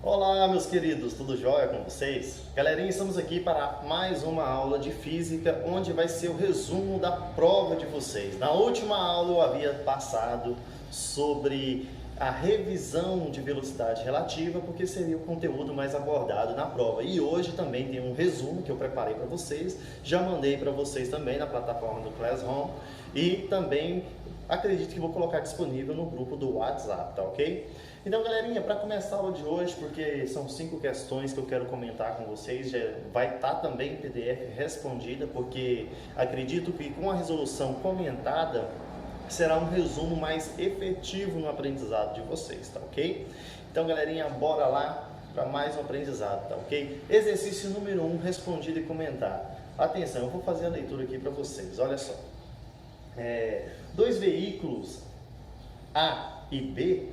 Olá, meus queridos, tudo jóia com vocês? Galerinha, estamos aqui para mais uma aula de física, onde vai ser o resumo da prova de vocês. Na última aula eu havia passado sobre a revisão de velocidade relativa, porque seria o conteúdo mais abordado na prova. E hoje também tem um resumo que eu preparei para vocês, já mandei para vocês também na plataforma do Classroom e também acredito que vou colocar disponível no grupo do WhatsApp, tá ok? Então, galerinha, para começar a aula de hoje, porque são 5 questões que eu quero comentar com vocês, já vai estar também em PDF respondida, porque acredito que com a resolução comentada, será um resumo mais efetivo no aprendizado de vocês, tá ok? Então, galerinha, bora lá para mais um aprendizado, tá ok? Exercício número 1, respondido e comentado. Atenção, eu vou fazer a leitura aqui para vocês, olha só. Dois veículos A e B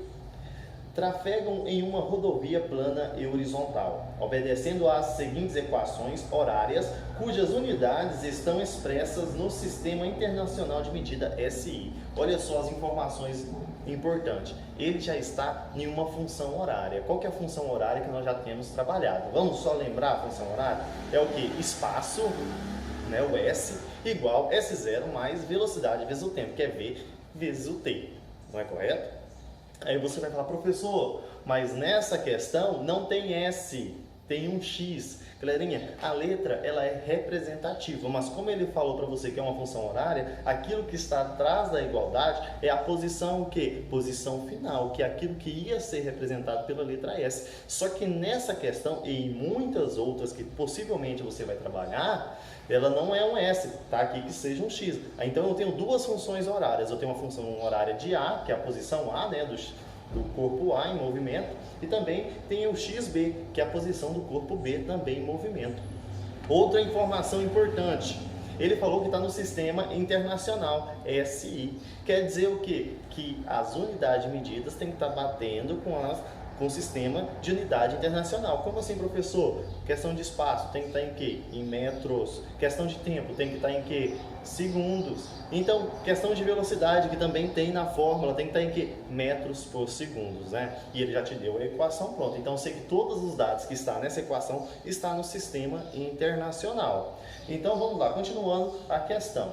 trafegam em uma rodovia plana e horizontal, obedecendo às seguintes equações horárias, cujas unidades estão expressas no Sistema Internacional de Medida SI. Olha só as informações importantes. Ele já está em uma função horária. Qual que é a função horária que nós já temos trabalhado? Vamos só lembrar a função horária? É o que? Espaço, né, o S, igual S0 mais velocidade vezes o tempo, que é V vezes o T. Não é correto? Aí você vai falar, professor, mas nessa questão não tem S, tem um X. Galerinha, a letra ela é representativa, mas como ele falou para você que é uma função horária, aquilo que está atrás da igualdade é a posição o quê? Posição final, que é aquilo que ia ser representado pela letra S. Só que nessa questão e em muitas outras que possivelmente você vai trabalhar, ela não é um S, tá aqui que seja um X. Então eu tenho duas funções horárias. Eu tenho uma função horária de A, que é a posição A, né, do corpo A em movimento, e também tem o XB, que é a posição do corpo B também em movimento. Outra informação importante, ele falou que está no Sistema Internacional, SI. Quer dizer o quê? Que as unidades medidas têm que estar batendo com o sistema de unidade internacional. Como assim, professor? Questão de espaço tem que estar em quê? Em metros. Questão de tempo tem que estar em quê? Segundos. Então, questão de velocidade, que também tem na fórmula, tem que estar em quê? Metros por segundos, né? E ele já te deu a equação pronta. Então, eu sei que todos os dados que estão nessa equação estão no sistema internacional. Então, vamos lá, continuando a questão.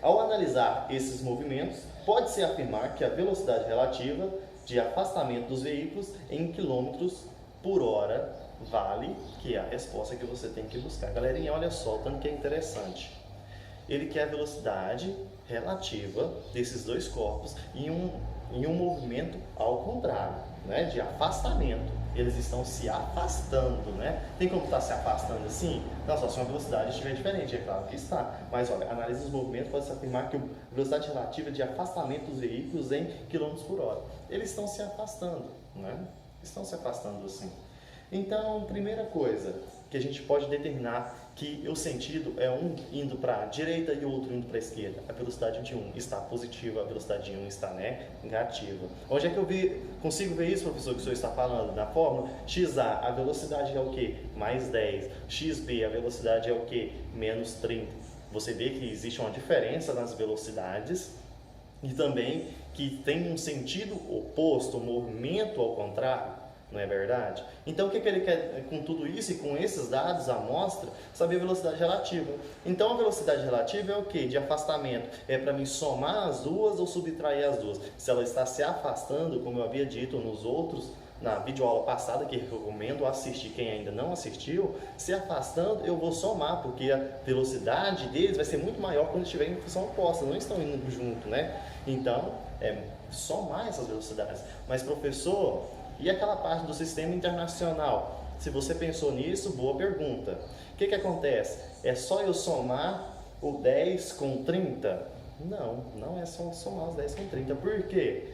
Ao analisar esses movimentos, pode-se afirmar que a velocidade relativa de afastamento dos veículos em quilômetros por hora vale, que é a resposta que você tem que buscar. Galerinha, olha só o tanto que é interessante. Ele quer a velocidade relativa desses dois corpos em um movimento ao contrário, né, de afastamento. Eles estão se afastando, né? Tem como estar se afastando assim? Não, só se uma velocidade estiver diferente, é claro que está. Mas olha, análise dos movimentos pode-se afirmar que a velocidade relativa de afastamento dos veículos em km por hora. Eles estão se afastando, né? Estão se afastando assim. Então, primeira coisa que a gente pode determinar que o sentido é um indo para a direita e o outro indo para a esquerda. A velocidade de um está positiva, a velocidade de um está negativa. Onde é que eu consigo ver isso, professor, que o senhor está falando? Na fórmula, XA, a velocidade é o quê? Mais 10. XB, a velocidade é o quê? Menos 30. Você vê que existe uma diferença nas velocidades e também que tem um sentido oposto, um movimento ao contrário. Não é verdade? Então, o que ele quer com tudo isso e com esses dados, a amostra, saber a velocidade relativa. Então, a velocidade relativa é o quê? De afastamento. É para mim somar as duas ou subtrair as duas. Se ela está se afastando, como eu havia dito nos outros, na videoaula passada, que recomendo assistir quem ainda não assistiu, se afastando, eu vou somar, porque a velocidade deles vai ser muito maior quando estiverem em função oposta, não estão indo junto, né? Então, somar essas velocidades. Mas, professor, e aquela parte do sistema internacional? Se você pensou nisso, boa pergunta. O que acontece? É só eu somar o 10 com 30? Não, não é só somar os 10 com 30. Por quê?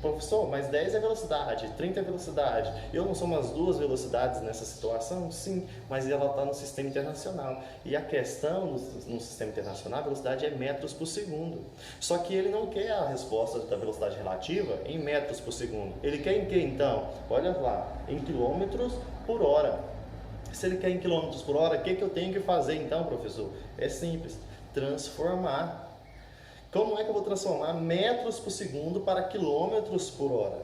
Professor, mas 10 é velocidade, 30 é velocidade. Eu não somo as duas velocidades nessa situação? Sim, mas ela está no sistema internacional. E a questão no sistema internacional, a velocidade é metros por segundo. Só que ele não quer a resposta da velocidade relativa em metros por segundo. Ele quer em que então? Olha lá, em quilômetros por hora. Se ele quer em quilômetros por hora, o que eu tenho que fazer então, professor? É simples, transformar. Como é que eu vou transformar metros por segundo para quilômetros por hora?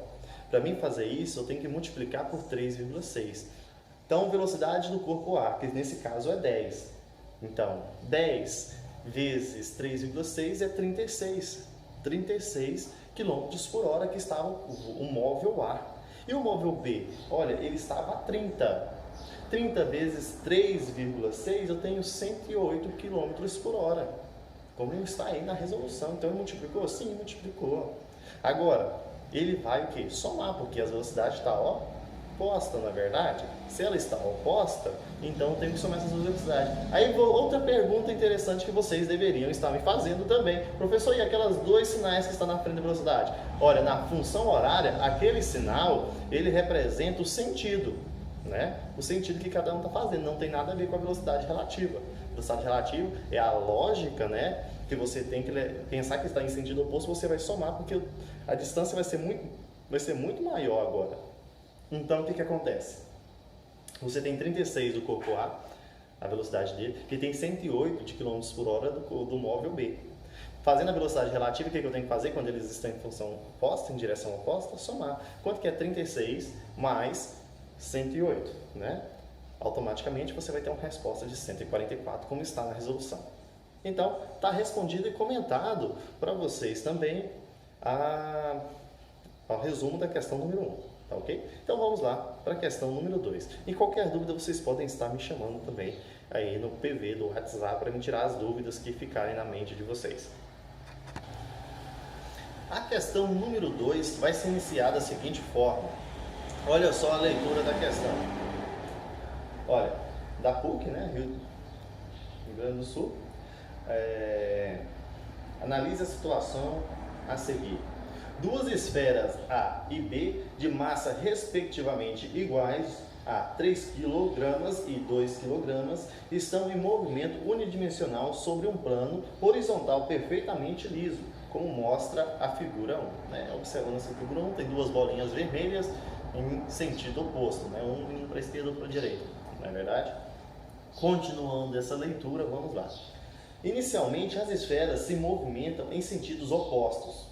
Para mim fazer isso, eu tenho que multiplicar por 3,6. Então, velocidade do corpo A, que nesse caso é 10. Então, 10 vezes 3,6 é 36. 36 km por hora que estava o móvel A. E o móvel B? Olha, ele estava a 30. 30 vezes 3,6 eu tenho 108 km por hora. Como está aí na resolução. Então, ele multiplicou? Sim, multiplicou. Agora, ele vai o quê? Somar, porque a velocidade está oposta, não é verdade? Se ela está oposta, então tem que somar essas duas velocidades. Aí outra pergunta interessante que vocês deveriam estar me fazendo também. Professor, e aquelas dois sinais que estão na frente da velocidade? Olha, na função horária, aquele sinal, ele representa o sentido, né? O sentido que cada um está fazendo, não tem nada a ver com a velocidade relativa. A velocidade relativa é a lógica, né? Que você tem que pensar que está em sentido oposto, você vai somar, porque a distância vai ser muito maior agora. Então, o que acontece? Você tem 36 do corpo A velocidade dele, que tem 108 de km por hora do móvel B. Fazendo a velocidade relativa, o que eu tenho que fazer quando eles estão em função oposta, em direção oposta? Somar. Quanto que é 36 mais 108, né? Automaticamente você vai ter uma resposta de 144, como está na resolução. Então, está respondido e comentado para vocês também ao resumo da questão número 1, tá ok? Então vamos lá para a questão número 2. E qualquer dúvida vocês podem estar me chamando também aí no PV do WhatsApp para me tirar as dúvidas que ficarem na mente de vocês. A questão número 2 vai ser iniciada da seguinte forma. Olha só a leitura da questão. Olha, da PUC, né, Rio Grande do Sul. Analise a situação a seguir. Duas esferas A e B, de massa respectivamente iguais a 3 kg e 2 kg, estão em movimento unidimensional sobre um plano horizontal perfeitamente liso, como mostra a figura 1. Né? Observando essa figura 1, tem duas bolinhas vermelhas em sentido oposto, né? Um indo para a esquerda e outro para a direita, não é verdade? Continuando essa leitura, vamos lá. Inicialmente, as esferas se movimentam em sentidos opostos,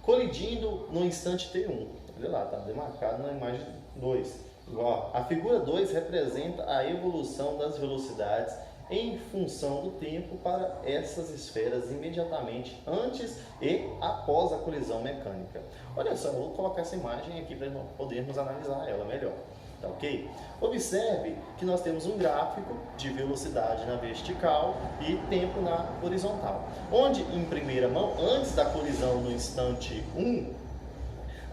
colidindo no instante T1. Olha lá, está demarcado na imagem 2. A figura 2 representa a evolução das velocidades em função do tempo para essas esferas imediatamente antes e após a colisão mecânica. Olha só, eu vou colocar essa imagem aqui para podermos analisar ela melhor. Tá ok? Observe que nós temos um gráfico de velocidade na vertical e tempo na horizontal. Onde, em primeira mão, antes da colisão no instante 1,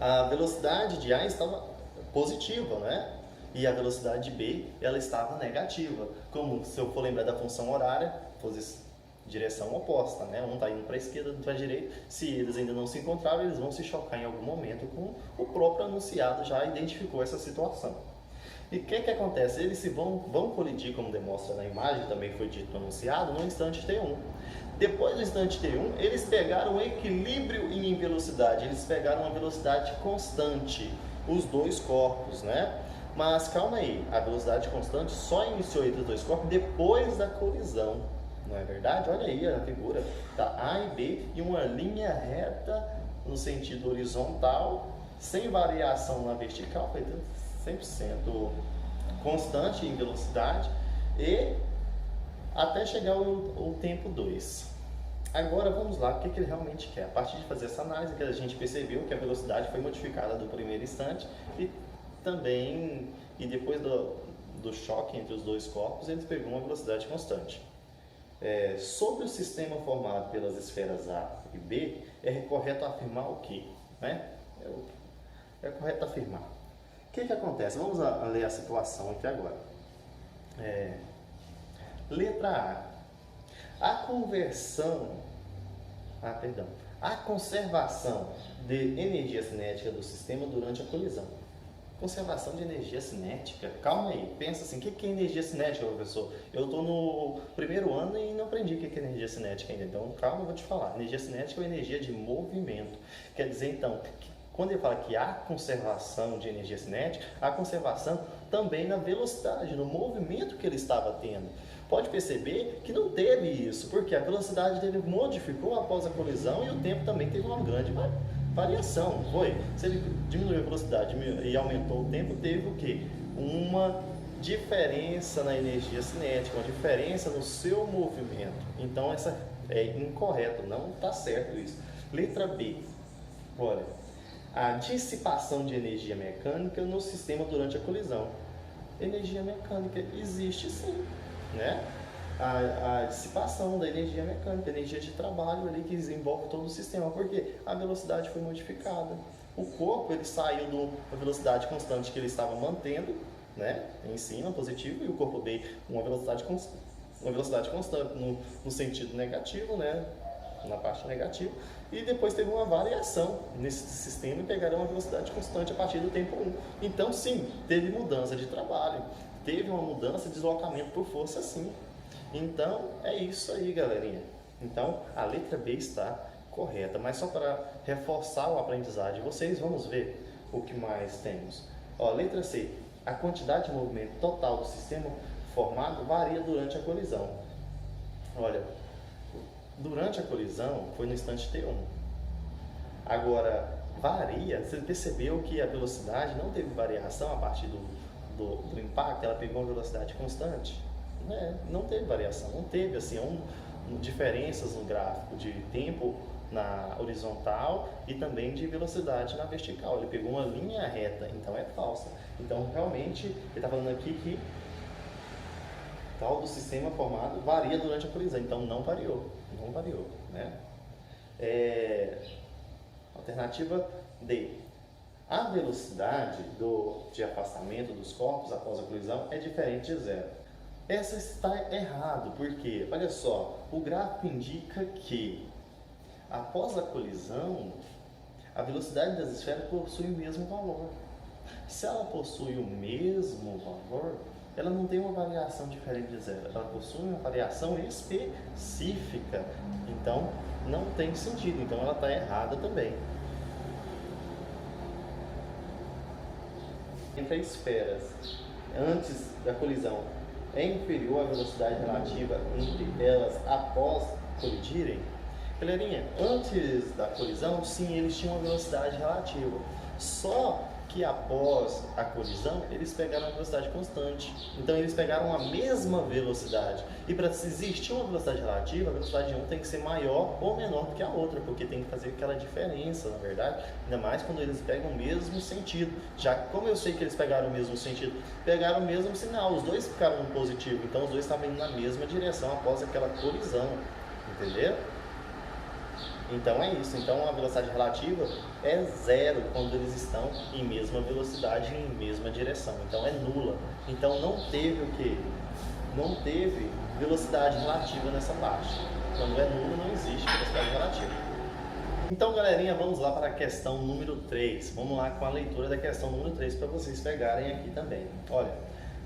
a velocidade de A estava positiva, né? E a velocidade de B, ela estava negativa. Como se eu for lembrar da função horária, direção oposta, né? Um está indo para a esquerda, outro para a direita. Se eles ainda não se encontraram, eles vão se chocar em algum momento com o próprio anunciado já identificou essa situação. E o que acontece? Eles vão colidir, como demonstra na imagem, também foi dito no anunciado, no instante T1. Depois do instante T1, eles pegaram um equilíbrio em velocidade, eles pegaram uma velocidade constante, os dois corpos, né? Mas calma aí, a velocidade constante só iniciou entre os dois corpos depois da colisão, não é verdade? Olha aí a figura, tá A e B e uma linha reta no sentido horizontal, sem variação na vertical, foi 100% constante em velocidade e até chegar o tempo 2. Agora vamos lá, o que ele realmente quer? A partir de fazer essa análise, que a gente percebeu que a velocidade foi modificada do primeiro instante e também, e depois do choque entre os dois corpos, ele pegou uma velocidade constante. Sobre o sistema formado pelas esferas A e B, é correto afirmar o quê? Né? É correto afirmar. O que acontece? Vamos ler a situação aqui agora. Letra A. A conservação de energia cinética do sistema durante a colisão. Conservação de energia cinética? Calma aí, pensa assim, o que é energia cinética, professor? Eu estou no primeiro ano e não aprendi o que é energia cinética ainda, então calma, eu vou te falar. Energia cinética é energia de movimento. Quer dizer, então, quando ele fala que há conservação de energia cinética, há conservação também na velocidade, no movimento que ele estava tendo. Pode perceber que não teve isso, porque a velocidade dele modificou após a colisão e o tempo também teve uma grande Variação, foi. Se ele diminuiu a velocidade e aumentou o tempo, teve o quê? Uma diferença na energia cinética, uma diferença no seu movimento. Então, essa é incorreto, não está certo isso. Letra B, olha, a dissipação de energia mecânica no sistema durante a colisão. Energia mecânica existe sim, né? A dissipação da energia mecânica, energia de trabalho ali que envolve todo o sistema, porque a velocidade foi modificada. O corpo ele saiu da velocidade constante que ele estava mantendo, né, em cima, positivo, e o corpo veio uma velocidade constante no sentido negativo, né, na parte negativa, e depois teve uma variação nesse sistema e pegaram uma velocidade constante a partir do tempo 1. Então, sim, teve mudança de trabalho, teve uma mudança de deslocamento por força, sim. Então, é isso aí, galerinha. Então, a letra B está correta, mas só para reforçar o aprendizado de vocês, vamos ver o que mais temos. Ó, letra C, a quantidade de movimento total do sistema formado varia durante a colisão. Olha, durante a colisão foi no instante T1. Agora, varia, você percebeu que a velocidade não teve variação a partir do impacto, ela pegou uma velocidade constante? Não teve variação, não teve assim, diferenças no gráfico de tempo na horizontal e também de velocidade na vertical. Ele pegou uma linha reta, então é falsa. Então realmente ele está falando aqui que tal do sistema formado varia durante a colisão, então não variou, né? Alternativa D. A velocidade de afastamento dos corpos após a colisão é diferente de zero. Essa está errado, porque, olha só, o gráfico indica que após a colisão, a velocidade das esferas possui o mesmo valor. Se ela possui o mesmo valor, ela não tem uma variação diferente de zero, ela possui uma variação específica. Então, não tem sentido, então ela está errada também. Entre as esferas, antes da colisão, é inferior à velocidade relativa entre elas após colidirem? Galerinha, antes da colisão, sim, eles tinham uma velocidade relativa. Só que após a colisão, eles pegaram uma velocidade constante. Então, eles pegaram a mesma velocidade. E para existir uma velocidade relativa, a velocidade de um tem que ser maior ou menor do que a outra, porque tem que fazer aquela diferença, na verdade. Ainda mais quando eles pegam o mesmo sentido. Já que, como eu sei que eles pegaram o mesmo sentido, pegaram o mesmo sinal. Os dois ficaram no positivo, então os dois estavam indo na mesma direção após aquela colisão. Entendeu? Então é isso, então a velocidade relativa é zero quando eles estão em mesma velocidade e em mesma direção, então é nula. Então não teve o que? Não teve velocidade relativa nessa parte. Quando é nula não existe velocidade relativa. Então galerinha, vamos lá para a questão número 3. Vamos lá com a leitura da questão número 3 para vocês pegarem aqui também. Olha,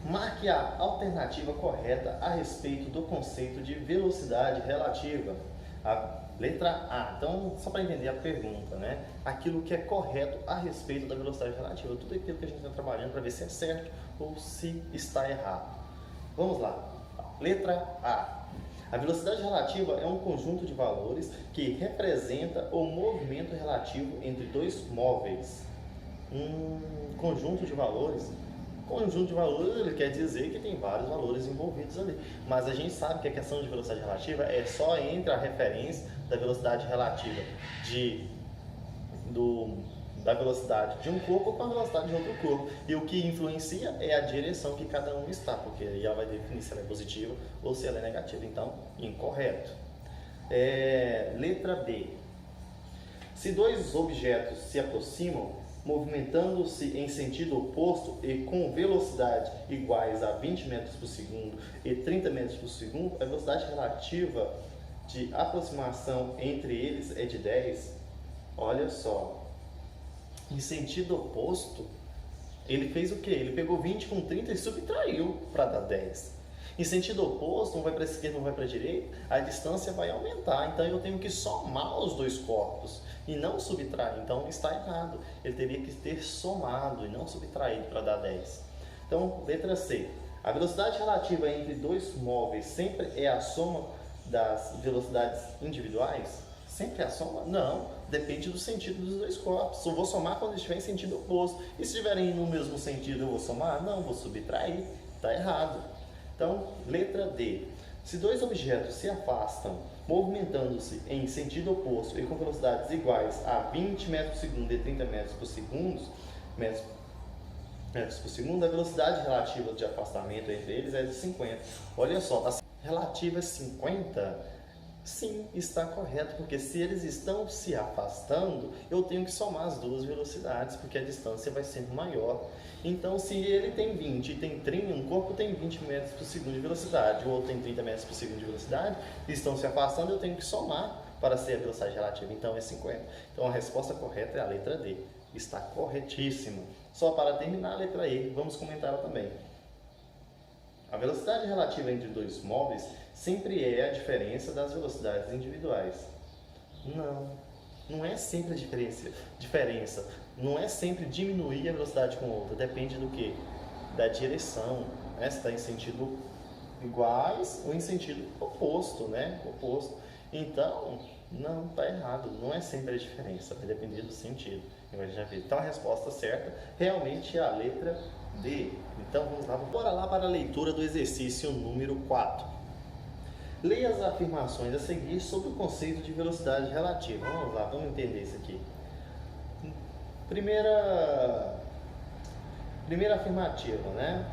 marque a alternativa correta a respeito do conceito de velocidade relativa. A letra A. Então, só para entender a pergunta, né? Aquilo que é correto a respeito da velocidade relativa. Tudo aquilo que a gente está trabalhando para ver se é certo ou se está errado. Vamos lá. Letra A. A velocidade relativa é um conjunto de valores que representa o movimento relativo entre dois móveis. Conjunto de valores. Conjunto de valores, ele quer dizer que tem vários valores envolvidos ali. Mas a gente sabe que a questão de velocidade relativa é só entre a referência da velocidade relativa da velocidade de um corpo com a velocidade de outro corpo. E o que influencia é a direção que cada um está, porque aí ela vai definir se ela é positiva ou se ela é negativa. Então, incorreto. Letra B. Se dois objetos se aproximam, movimentando-se em sentido oposto e com velocidade iguais a 20 metros por segundo e 30 metros por segundo, a velocidade relativa de aproximação entre eles é de 10. Olha só, em sentido oposto, ele fez o que? Ele pegou 20 com 30 e subtraiu para dar 10. Em sentido oposto, um vai para a esquerda, um vai para a direita, a distância vai aumentar. Então eu tenho que somar os dois corpos e não subtrair. Então está errado. Ele teria que ter somado e não subtraído para dar 10. Então, letra C. A velocidade relativa entre dois móveis sempre é a soma das velocidades individuais? sempre a soma? Não, depende do sentido dos dois corpos. Eu vou somar quando estiver em sentido oposto. E se estiverem no mesmo sentido, eu vou somar? Não, vou subtrair. Está errado. Então, letra D. Se dois objetos se afastam, movimentando-se em sentido oposto e com velocidades iguais a 20 metros por segundo e 30 metros por segundo, a velocidade relativa de afastamento entre eles é de 50. Olha só, a relativa é 50? Sim, está correto, porque se eles estão se afastando, eu tenho que somar as duas velocidades, porque a distância vai ser maior. Então, se ele tem 20 e tem 30, um corpo tem 20 metros por segundo de velocidade, o outro tem 30 metros por segundo de velocidade, e estão se afastando, eu tenho que somar para ser a velocidade relativa, então é 50. Então, a resposta correta é a letra D. Está corretíssimo. Só para terminar a letra E, vamos comentar também. A velocidade relativa entre dois móveis sempre é a diferença das velocidades individuais. Não é sempre a diferença. Não é sempre diminuir a velocidade com a outra. Depende do quê? Da direção. Né? Se está em sentido iguais ou em sentido oposto, né? Oposto. Então, não, está errado. Não é sempre a diferença. Vai depender do sentido. Então, a resposta certa realmente é a letra D. Então, vamos lá. Bora lá para a leitura do exercício número 4. Leia as afirmações a seguir sobre o conceito de velocidade relativa. Vamos lá, vamos entender isso aqui. Primeira afirmativa, né?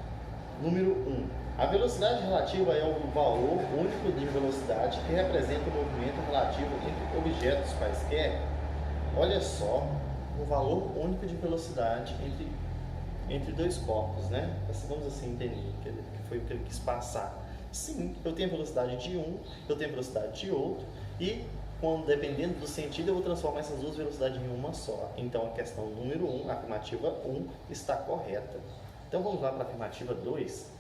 Número 1. A velocidade relativa é o valor único de velocidade que representa o movimento relativo entre objetos quaisquer. Olha só, o valor único de velocidade entre dois corpos, né? Vamos assim entender que foi o que ele quis passar. Sim, eu tenho a velocidade de um, eu tenho a velocidade de outro, e dependendo do sentido, eu vou transformar essas duas velocidades em uma só. Então, a questão número 1, a afirmativa 1, está correta. Então, vamos lá para a afirmativa 2.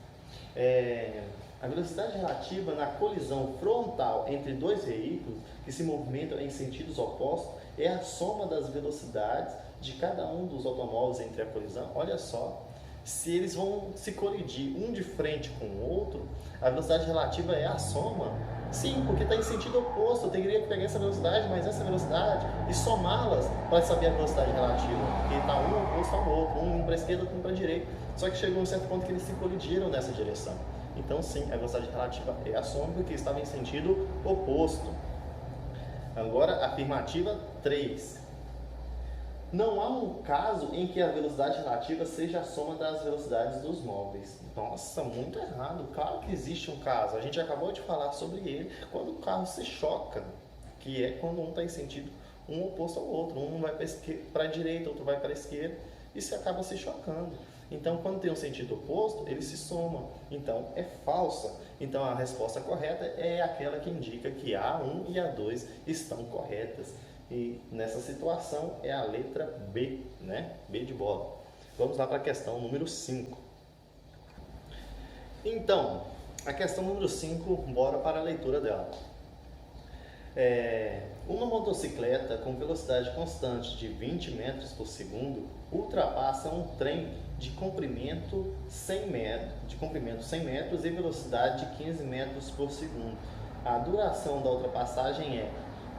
A velocidade relativa na colisão frontal entre dois veículos que se movimentam em sentidos opostos é a soma das velocidades de cada um dos automóveis entre a colisão. Olha só, se eles vão se colidir um de frente com o outro, a velocidade relativa é a soma. Sim, porque está em sentido oposto. Eu teria que pegar essa velocidade mais essa velocidade e somá-las para saber a velocidade relativa. Porque está um oposto ao outro, um para a esquerda, outro para a direita. Só que chegou a um certo ponto que eles se colidiram nessa direção. Então, sim, a velocidade relativa é a soma porque estava em sentido oposto. Agora, afirmativa 3. Não há um caso em que a velocidade relativa seja a soma das velocidades dos móveis. Nossa, muito errado. Claro que existe um caso. A gente acabou de falar sobre ele quando o carro se choca, que é quando um está em sentido um oposto ao outro. Um vai para a direita, outro vai para a esquerda e se acaba se chocando. Então, quando tem um sentido oposto, eles se somam. Então, é falsa. Então, a resposta correta é aquela que indica que a 1 e a 2 estão corretas. E nessa situação é a letra B, né? B de bola. Vamos lá para a questão número 5. Então, a questão número 5, bora para a leitura dela. Uma motocicleta com velocidade constante de 20 metros por segundo ultrapassa um trem de comprimento 100 metros e velocidade de 15 metros por segundo. A duração da ultrapassagem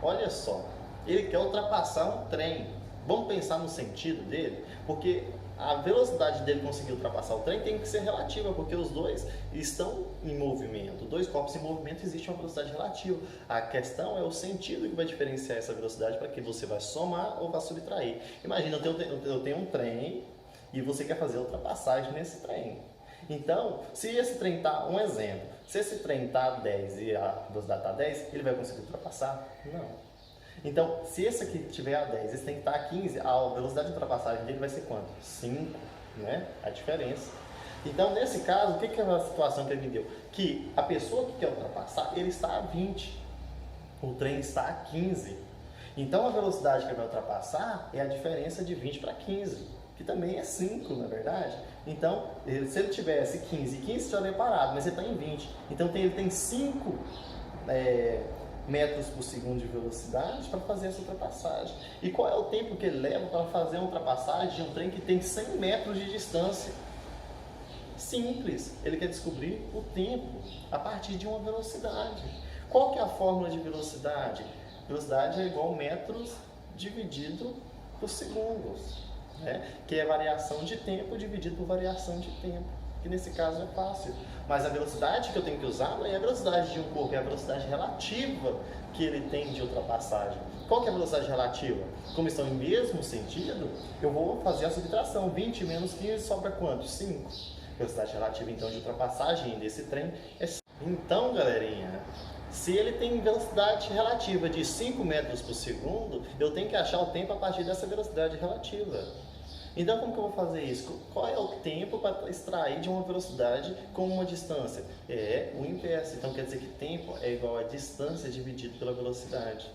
olha só, ele quer ultrapassar um trem. Vamos pensar no sentido dele? Porque a velocidade dele conseguir ultrapassar o trem tem que ser relativa, porque os dois estão em movimento. Dois corpos em movimento, existe uma velocidade relativa. A questão é o sentido que vai diferenciar essa velocidade para que você vai somar ou vai subtrair. Imagina, eu tenho um trem e você quer fazer a ultrapassagem nesse trem. Então, se esse trem está, um exemplo, se esse trem está a 10 e a velocidade está a 10, ele vai conseguir ultrapassar? Não. Então, se esse aqui tiver a 10, esse tem que estar a 15, a velocidade de ultrapassagem dele vai ser quanto? 5, né? A diferença. Então, nesse caso, o que é a situação que ele me deu? Que a pessoa que quer ultrapassar, ele está a 20, o trem está a 15. Então, a velocidade que ele vai ultrapassar é a diferença de 20 para 15, que também é 5, na verdade. Então, se ele tivesse 15 e 15 estaria parado, mas ele está em 20. Então, ele tem 5 metros por segundo de velocidade para fazer essa ultrapassagem. E qual é o tempo que ele leva para fazer a ultrapassagem de um trem que tem 100 metros de distância? Simples, ele quer descobrir o tempo a partir de uma velocidade. Qual que é a fórmula de velocidade? Velocidade é igual a metros dividido por segundos, né? Que é variação de tempo dividido por variação de tempo, que nesse caso é fácil. Mas a velocidade que eu tenho que usar não é a velocidade de um corpo, é a velocidade relativa que ele tem de ultrapassagem. Qual que é a velocidade relativa? Como estão em mesmo sentido, eu vou fazer a subtração. 20 menos 15 sobra quanto? 5. Velocidade relativa então de ultrapassagem desse trem é 5. Então, galerinha, se ele tem velocidade relativa de 5 metros por segundo, eu tenho que achar o tempo a partir dessa velocidade relativa. Então, como que eu vou fazer isso? Qual é o tempo para extrair de uma velocidade com uma distância? É o inverso. Então, quer dizer que tempo é igual a distância dividido pela velocidade.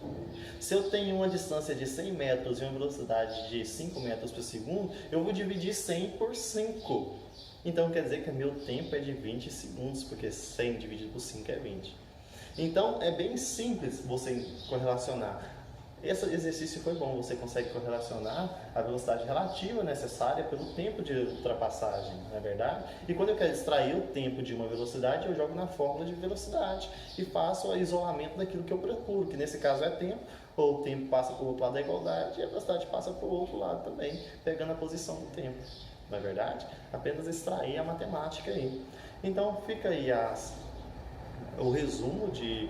Se eu tenho uma distância de 100 metros e uma velocidade de 5 metros por segundo, eu vou dividir 100 por 5. Então, quer dizer que meu tempo é de 20 segundos, porque 100 dividido por 5 é 20. Então, é bem simples você correlacionar. Esse exercício foi bom, você consegue correlacionar a velocidade relativa necessária pelo tempo de ultrapassagem, não é verdade? E quando eu quero extrair o tempo de uma velocidade, eu jogo na fórmula de velocidade e faço o isolamento daquilo que eu procuro, que nesse caso é tempo, ou o tempo passa para o outro lado da igualdade e a velocidade passa para o outro lado também, pegando a posição do tempo, não é verdade? Apenas extrair a matemática aí. Então fica aí o resumo de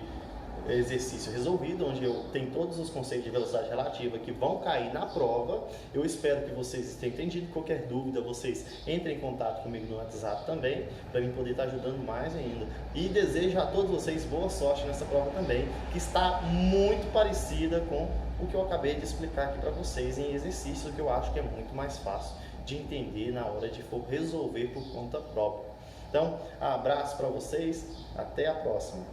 exercício resolvido, onde eu tenho todos os conceitos de velocidade relativa que vão cair na prova. Eu espero que vocês tenham entendido. Qualquer dúvida, vocês entrem em contato comigo no WhatsApp também, para mim poder estar ajudando mais ainda. E desejo a todos vocês boa sorte nessa prova também, que está muito parecida com o que eu acabei de explicar aqui para vocês em exercício, que eu acho que é muito mais fácil de entender na hora de for resolver por conta própria. Então, abraço para vocês, até a próxima.